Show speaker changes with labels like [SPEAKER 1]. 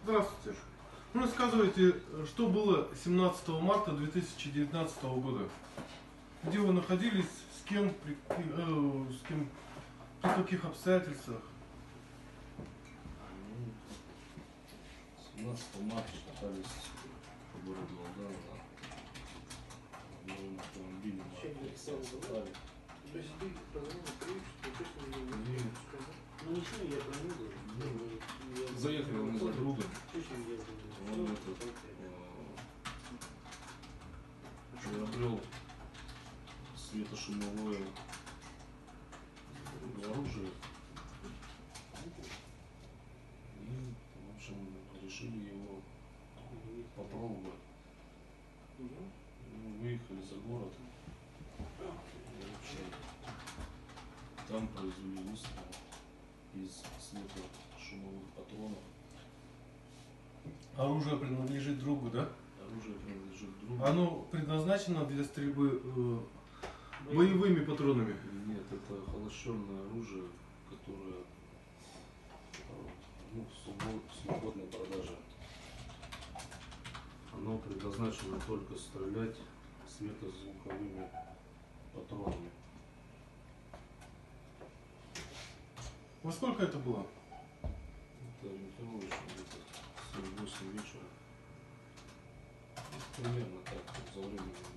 [SPEAKER 1] Здравствуйте. Ну, рассказывайте, что было 17 марта 2019 года? Где вы находились, с кем, при каких обстоятельствах?
[SPEAKER 2] 17 марта катались по городу Алдана на новом автомобиле марки Nissan Safari. Заехали мы за другом. Он приобрел светошумовое оружие. И, в общем, решили его попробовать. Выехали за город. И, в общем, там произвели выстрел из светошумовых патронов.
[SPEAKER 1] Оружие принадлежит другу, да?
[SPEAKER 2] Оружие принадлежит другу.
[SPEAKER 1] Оно предназначено для стрельбы боевыми патронами?
[SPEAKER 2] Нет, это холощенное оружие, которое в свободной продаже. Оно предназначено только стрелять светозвуковыми патронами.
[SPEAKER 1] Во сколько это было?
[SPEAKER 2] Это ориентировочно где-то 7-8 вечера. Примерно так, за временем.